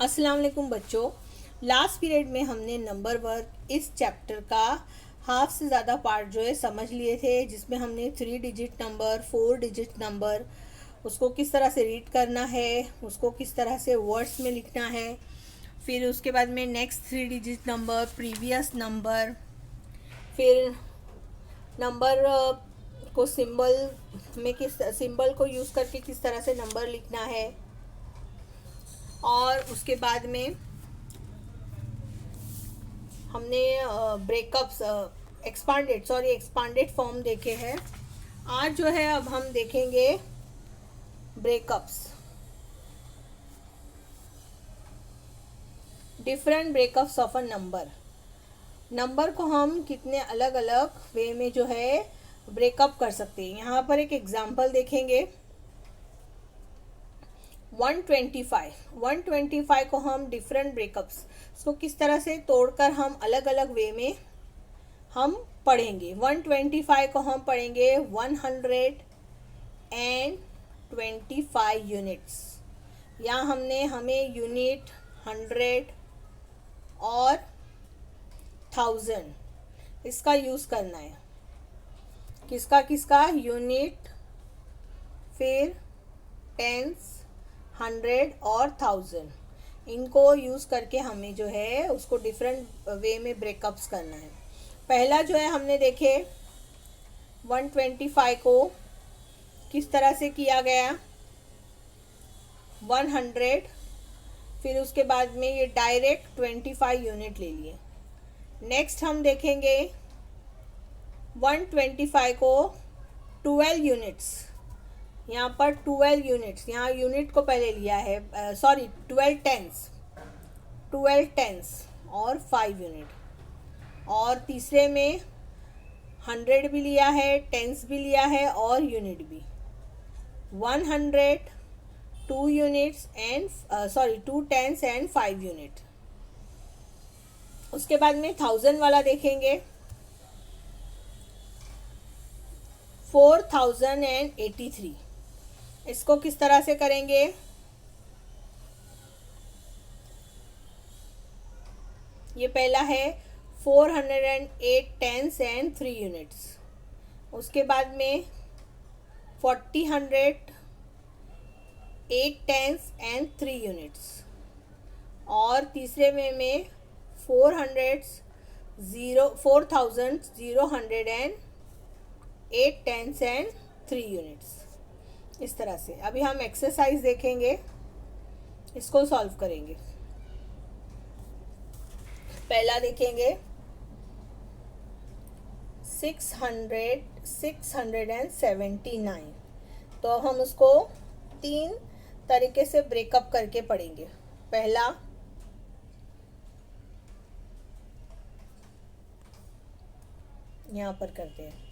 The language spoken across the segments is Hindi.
अस्सलाम वालेकुम बच्चों। लास्ट पीरियड में हमने नंबर वर्क इस चैप्टर का हाफ से ज़्यादा पार्ट जो है समझ लिए थे, जिसमें हमने 3 डिजिट नंबर, 4 डिजिट नंबर, उसको किस तरह से रीड करना है, उसको किस तरह से वर्ड्स में लिखना है। फिर उसके बाद में next 3 digit number, previous number, फिर नंबर को सिंबल में किस सिंबल को यूज़ करके किस तरह से नंबर लिखना है। और उसके बाद में हमने ब्रेकअप्स एक्सपांडेड फॉर्म देखे हैं। आज जो है अब हम देखेंगे breakups, different breakups of a number को हम कितने अलग अलग वे में जो है ब्रेकअप कर सकते हैं। यहाँ पर एक एग्जांपल देखेंगे। 125 को हम डिफरेंट ब्रेकअप्स उसको किस तरह से तोड़कर हम अलग अलग वे में हम पढ़ेंगे। 125 को हम पढ़ेंगे 125 यूनिट्स। यहाँ हमें यूनिट, 100 और 1000 इसका यूज़ करना है। किसका किसका? यूनिट, फिर टेंस, 100 और 1000, इनको यूज़ करके हमें जो है उसको डिफरेंट वे में ब्रेकअप्स करना है। पहला जो है हमने देखे 125 को किस तरह से किया गया, 100, फिर उसके बाद में ये डायरेक्ट 25 यूनिट ले लिए। नेक्स्ट हम देखेंगे 125 को 12 यूनिट्स। यहाँ पर 12 यूनिट्स, यहाँ यूनिट को पहले लिया है, 12 टेंस और 5 यूनिट। और तीसरे में 100 भी लिया है, टेंस भी लिया है और यूनिट भी। 100, 2 units and 2 tens and 5 unit. उसके बाद में 1000 वाला देखेंगे, 4083। इसको किस तरह से करेंगे? ये पहला है 408 टेंस एंड 3 यूनिट्स। उसके बाद में 40, 8 टेंस एंड 3 यूनिट्स। और तीसरे में 4008 टेंस एंड 3 यूनिट्स। इस तरह से अभी हम एक्सरसाइज देखेंगे, इसको सॉल्व करेंगे। पहला देखेंगे 679। तो अब हम उसको 3 तरीके से ब्रेकअप करके पढ़ेंगे। पहला, यहाँ पर करते हैं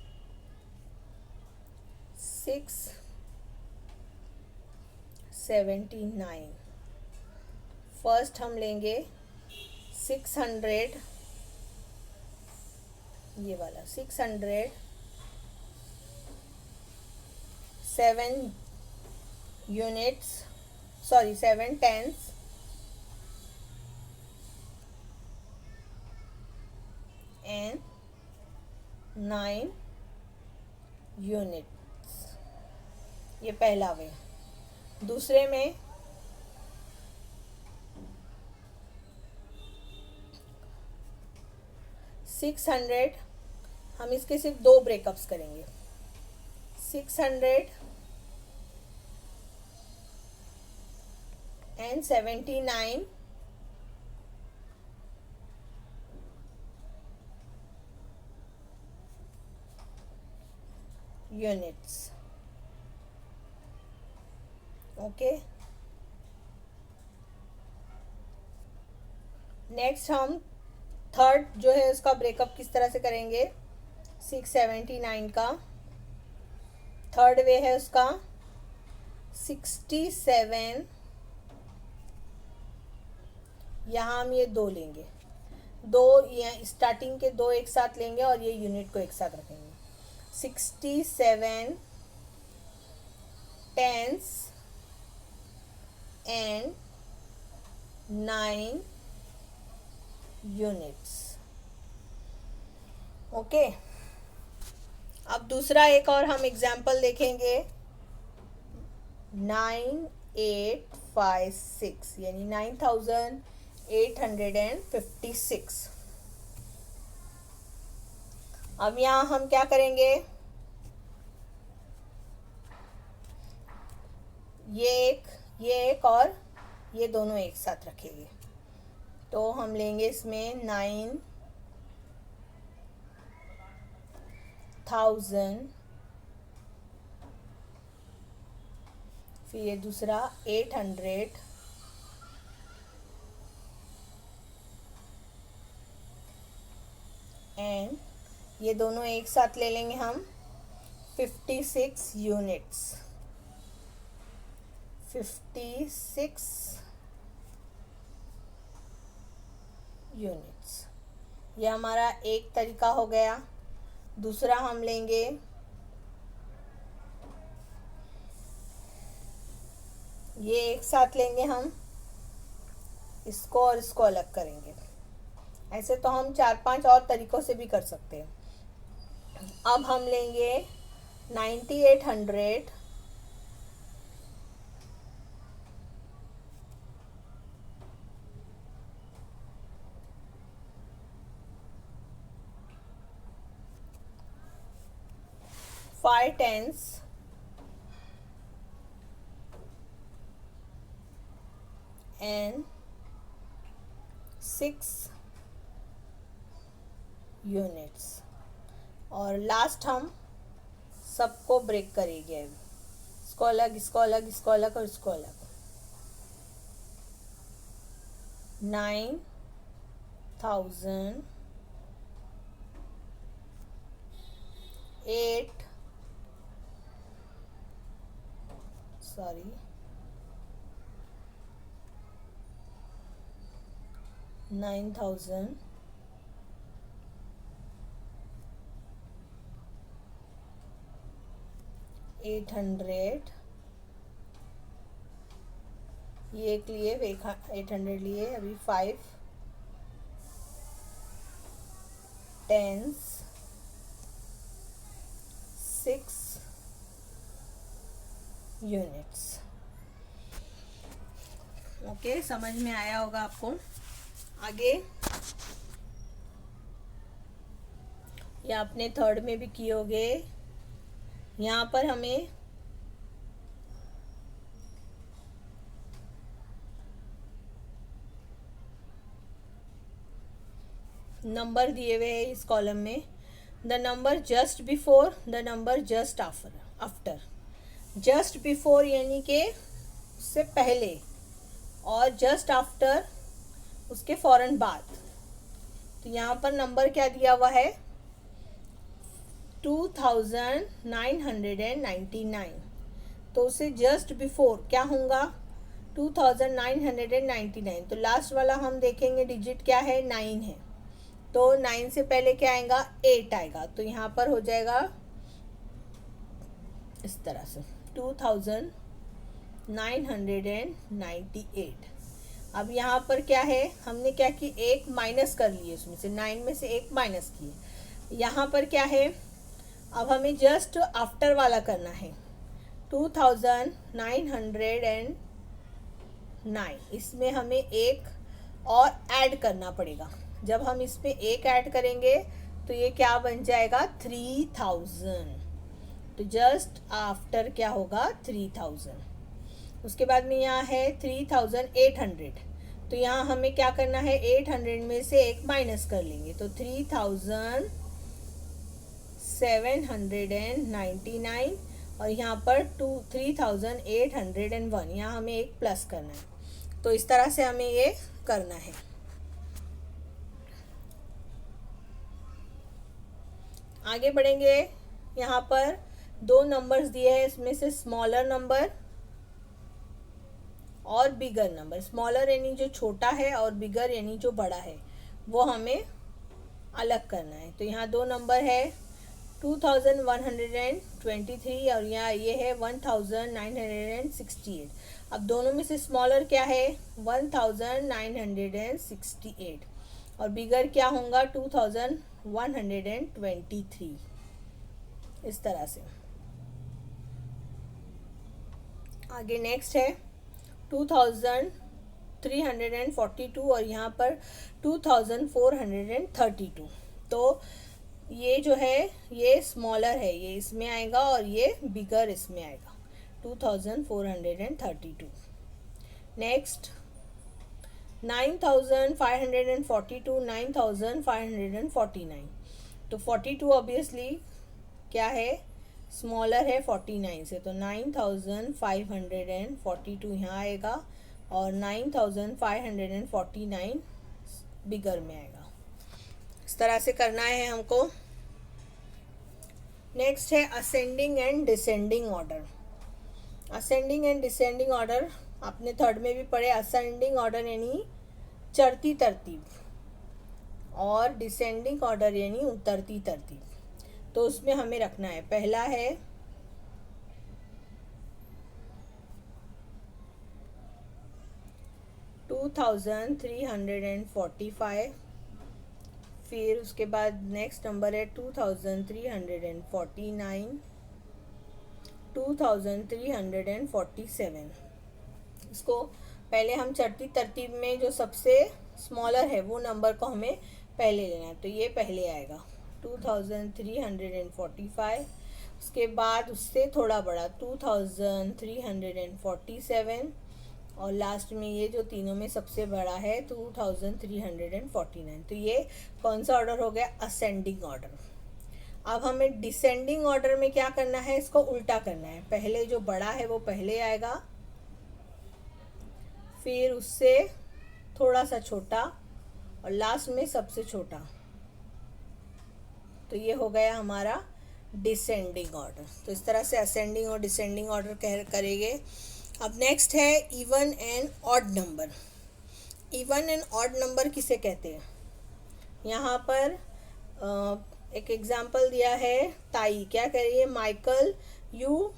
679। फर्स्ट हम लेंगे 600, ये वाला 600, 7 यूनिट्स, 7 टेंस एंड 9 यूनिट्स। ये पहला वे। दूसरे में 600, हम इसके सिर्फ 2 ब्रेकअप्स करेंगे। 600 एंड 79 यूनिट्स। ओके, नेक्स्ट हम थर्ड जो है उसका ब्रेकअप किस तरह से करेंगे। 679 का थर्ड वे है उसका 67। यहाँ हम ये 2 लेंगे, 2 ये स्टार्टिंग के 2 एक साथ लेंगे और ये यूनिट को एक साथ रखेंगे। 67 टेंस एंड 9 यूनिट्स। ओके, अब दूसरा एक और हम एग्जाम्पल देखेंगे। 9856 यानी 9856। अब यहाँ हम क्या करेंगे, ये एक और ये दोनों एक साथ रखेंगे। तो हम लेंगे इसमें 9000, फिर ये दूसरा 800, एंड ये दोनों एक साथ ले लेंगे हम 56 यूनिट्स। 56 यूनिट्स, ये हमारा एक तरीका हो गया। दूसरा हम लेंगे ये एक साथ लेंगे हम, इसको और इसको अलग करेंगे। ऐसे तो हम 4-5 और तरीक़ों से भी कर सकते हैं। अब हम लेंगे 9800 5 tens and 6 यूनिट्स, और लास्ट हम सबको ब्रेक करेंगे। इसको अलग, इसको अलग, इसको अलग और इसको अलग। 9000 9000 800, ये एक लिए 800 लिए, अभी 5 tens 6 यूनिट्स। ओके, समझ में आया होगा आपको। आगे ये आपने थर्ड में भी किए होंगे। यहाँ पर हमें नंबर दिए हुए हैं इस कॉलम में। The number just before, the number just after. Just before यानी कि उससे पहले, और जस्ट आफ्टर उसके फ़ौरन बाद। तो यहाँ पर नंबर क्या दिया हुआ है, 2999। तो उसे जस्ट बिफोर क्या होगा, 2999। तो लास्ट वाला हम देखेंगे डिजिट क्या है, 9 है। तो 9 से पहले क्या आएगा, 8 आएगा। तो यहाँ पर हो जाएगा इस तरह से 2998। अब यहाँ पर क्या है, हमने क्या कि एक माइनस कर लिए, उसमें से 9 में से एक माइनस किए। यहाँ पर क्या है, अब हमें जस्ट आफ्टर वाला करना है, 2909। इसमें हमें एक और ऐड करना पड़ेगा। जब हम इसमें एक ऐड करेंगे तो ये क्या बन जाएगा, 3000। तो जस्ट आफ्टर क्या होगा, 3000। उसके बाद में यहाँ है 3800। तो यहाँ हमें क्या करना है, 800 में से एक माइनस कर लेंगे। तो 3799, और यहाँ पर 3801। यहाँ हमें एक प्लस करना है। तो इस तरह से हमें ये करना है। आगे बढ़ेंगे। यहाँ पर 2 नंबर्स दिए हैं, इसमें से स्मॉलर नंबर और बिगर नंबर। स्मॉलर यानी जो छोटा है और बिगर यानी जो बड़ा है, वो हमें अलग करना है। तो यहाँ 2 नंबर है, 2123 और यहाँ ये है 1968। अब दोनों में से स्मॉलर क्या है 1968 और बिगर क्या होगा 2123, इस तरह से। आगे नेक्स्ट है 2342 और यहाँ पर 2432। तो ये जो है ये स्मॉलर है, ये इसमें आएगा और ये बिगर इसमें आएगा 2432। नेक्स्ट 9542 9549। तो 42 ऑब्वियसली क्या है स्मॉलर है 49 से, तो 9542 यहाँ आएगा और 9549 बिगर में आएगा। इस तरह से करना है हमको। नेक्स्ट है ascending and descending order. Ascending and descending order आपने थर्ड में भी पढ़े। असेंडिंग ऑर्डर यानी चढ़ती तरतीब और डिसेंडिंग ऑर्डर यानी उतरती तरतीब। तो उसमें हमें रखना है, पहला है 2345, फिर उसके बाद नेक्स्ट नंबर है 2349, 2347। इसको पहले हम चढ़ती तरतीब में जो सबसे स्मॉलर है वो नंबर को हमें पहले लेना है, तो ये पहले आएगा 2345। उसके बाद उससे थोड़ा बड़ा 2347 और लास्ट में ये जो तीनों में सबसे बड़ा है 2349। तो ये कौन सा ऑर्डर हो गया असेंडिंग ऑर्डर। अब हमें डिसेंडिंग ऑर्डर में क्या करना है, इसको उल्टा करना है। पहले जो बड़ा है वो पहले आएगा, फिर उससे थोड़ा सा छोटा और लास्ट में सबसे छोटा। तो ये हो गया हमारा डिसेंडिंग ऑर्डर। तो इस तरह से असेंडिंग और डिसेंडिंग ऑर्डर करेंगे। अब नेक्स्ट है even and odd number. Even and odd number किसे कहते हैं, यहाँ पर एक एग्जाम्पल दिया है। ताई क्या कह रही है, Michael you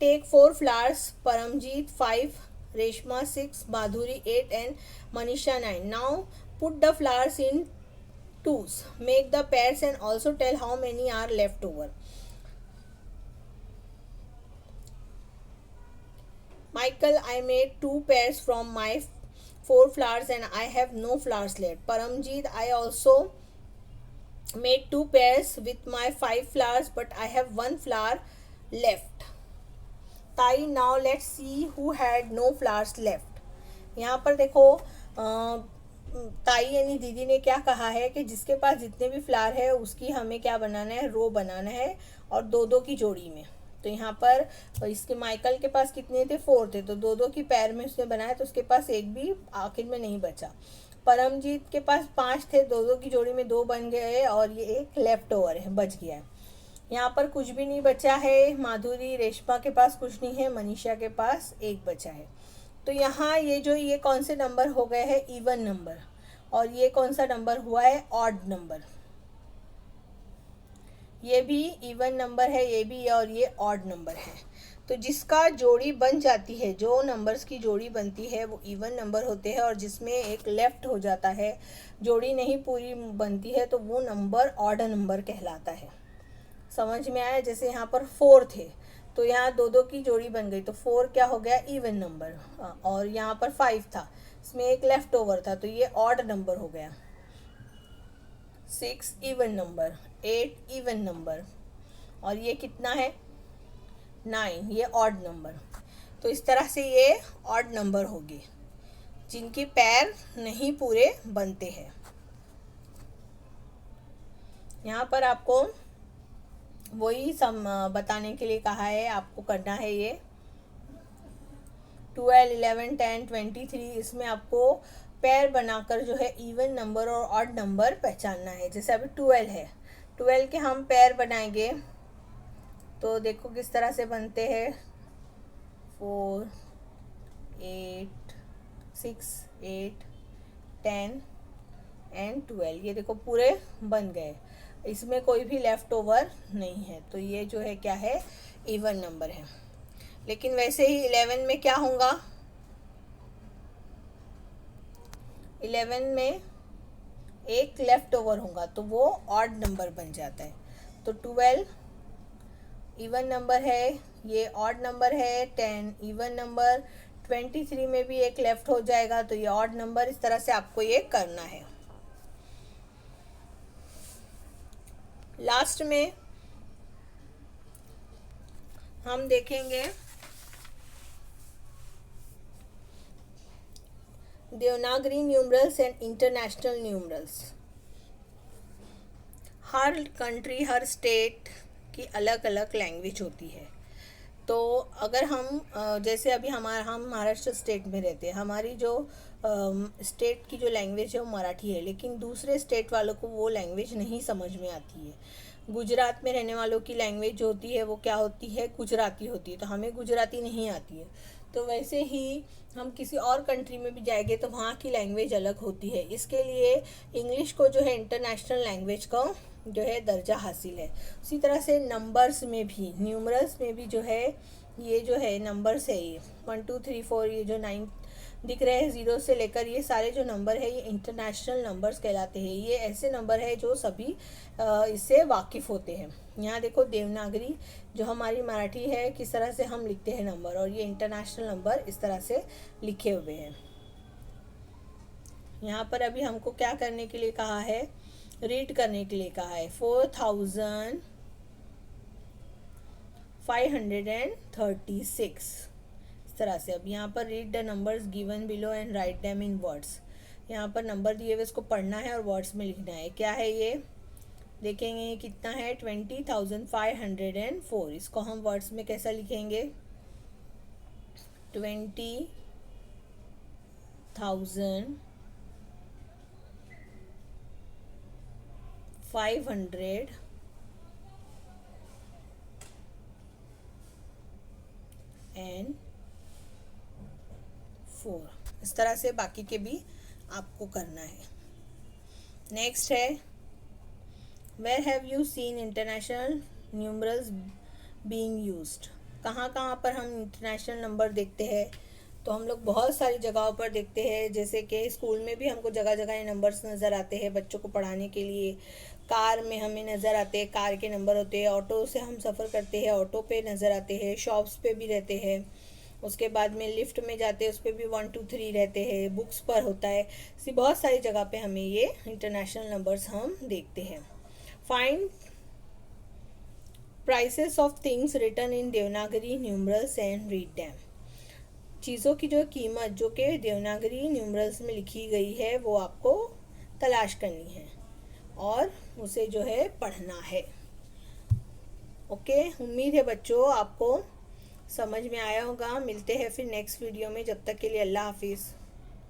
take 4 flowers, Paramjeet 5, Reshma 6, Madhuri 8 and Manisha 9। Now put the flowers in twos, make the pairs and also tell how many are left over. Michael, I made 2 pairs from my 4 flowers and I have no flowers left. Paramjeet, I also made 2 pairs with my 5 flowers but I have 1 flower left. Tai, now let's see who had no flowers left. यहाँ पर देखो ताई यानी दीदी ने क्या कहा है कि जिसके पास जितने भी फ्लावर है उसकी हमें क्या बनाना है, रो बनाना है और 2-2 की जोड़ी में। तो यहाँ पर इसके माइकल के पास कितने थे, 4 थे, तो 2-2 की पैर में उसने बनाया तो उसके पास एक भी आखिर में नहीं बचा। परमजीत के पास 5 थे, 2-2 की जोड़ी में 2 बन गए और ये एक लेफ्ट ओवर है, बच गया है। यहाँ पर कुछ भी नहीं बचा है। माधुरी रेशमा के पास कुछ नहीं है, मनीषा के पास 1 बचा है। तो यहाँ ये कौन से नंबर हो गए हैं, इवन नंबर, और ये कौन सा नंबर हुआ है, ऑड नंबर। ये भी इवन नंबर है, ये भी, और ये ऑड नंबर है। तो जिसका जोड़ी बन जाती है, जो नंबर्स की जोड़ी बनती है वो इवन नंबर होते हैं, और जिसमें एक लेफ्ट हो जाता है, जोड़ी नहीं पूरी बनती है, तो वो नंबर ऑड नंबर कहलाता है। समझ में आया। जैसे यहाँ पर 4 थे तो यहाँ 2-2 की जोड़ी बन गई, तो 4 क्या हो गया, इवन नंबर। और यहाँ पर 5 था, इसमें एक लेफ्ट ओवर था, तो ये ऑड नंबर हो गया। 6 इवन नंबर, 8 इवन नंबर, और ये कितना है 9, ये ऑड नंबर। तो इस तरह से ये ऑड नंबर होगी जिनके पैर नहीं पूरे बनते हैं। यहाँ पर आपको वही सम बताने के लिए कहा है, आपको करना है ये 12, 11, 10, 23। इसमें आपको पैर बनाकर जो है इवन नंबर और ऑड नंबर पहचानना है। जैसे अभी 12 है, 12 के हम पैर बनाएंगे तो देखो किस तरह से बनते हैं, 4, 8, 6, 8, 10 एंड 12। ये देखो पूरे बन गए, इसमें कोई भी लेफ्ट ओवर नहीं है, तो ये जो है क्या है, इवन नंबर है। लेकिन वैसे ही 11 में क्या होगा, 11 में एक लेफ्ट ओवर होगा तो वो ऑड नंबर बन जाता है। तो 12 इवन नंबर है, ये ऑड नंबर है। 10 इवन नंबर, 23 में भी एक लेफ्ट हो जाएगा तो ये ऑड नंबर। इस तरह से आपको ये करना है। लास्ट में हम देखेंगे Devanagari numerals and international numerals. Her country, her state की अलग अलग लैंग्वेज होती है। तो अगर हम जैसे अभी हम महाराष्ट्र स्टेट में रहते हैं, हमारी जो स्टेट की जो लैंग्वेज है वो मराठी है, लेकिन दूसरे स्टेट वालों को वो लैंग्वेज नहीं समझ में आती है। गुजरात में रहने वालों की लैंग्वेज जो होती है वो क्या होती है, गुजराती होती है, तो हमें गुजराती नहीं आती है। तो वैसे ही हम किसी और कंट्री में भी जाएंगे तो वहाँ की लैंग्वेज अलग होती है। इसके लिए इंग्लिश को जो है इंटरनेशनल लैंग्वेज का जो है दर्जा हासिल है। उसी तरह से नंबर्स में भी, न्यूमरल्स में भी जो है ये जो है नंबर्स है, ये 1 2 3 4, ये जो 9 दिख रहे हैं 0 से लेकर, ये सारे जो नंबर है ये इंटरनेशनल नंबर्स कहलाते हैं। ये ऐसे नंबर है जो सभी इससे वाकिफ़ होते हैं। यहाँ देखो देवनागरी जो हमारी मराठी है किस तरह से हम लिखते हैं नंबर, और ये इंटरनेशनल नंबर इस तरह से लिखे हुए हैं। यहाँ पर अभी हमको क्या करने के लिए कहा है, रीड करने के लिए कहा है। 4536 इस तरह से। अब यहाँ पर read the numbers given below and write them in words. यहाँ पर नंबर दिए हुए इसको पढ़ना है और वर्ड्स में लिखना है। क्या है ये देखेंगे कितना है, 20,504। इसको हम वर्ड्स में कैसा लिखेंगे, 20,504 इस तरह से बाकी के भी आपको करना है। नेक्स्ट है, where have you seen international numerals being used. कहाँ कहाँ पर हम इंटरनेशनल नंबर देखते हैं, तो हम लोग बहुत सारी जगहों पर देखते हैं। जैसे कि स्कूल में भी हमको जगह जगह ये नंबर्स नज़र आते हैं बच्चों को पढ़ाने के लिए। कार में हमें नज़र आते हैं, कार के नंबर होते हैं। ऑटो से हम सफ़र करते हैं, ऑटो पे नज़र आते हैं। शॉप्स पे भी रहते हैं। उसके बाद में लिफ्ट में जाते हैं, उस पर भी 1 2 3 रहते हैं। बुक्स पर होता है। ऐसी बहुत सारी जगह पे हमें ये इंटरनेशनल नंबर्स हम देखते हैं। Find prices of things written in Devanagari numerals and read them. चीज़ों की जो कीमत जो कि देवनागरी न्यूमरल्स में लिखी गई है वो आपको तलाश करनी है और उसे जो है पढ़ना है। ओके, उम्मीद है बच्चों आपको समझ में आया होगा। मिलते हैं फिर नेक्स्ट वीडियो में, जब तक के लिए अल्लाह हाफिज़।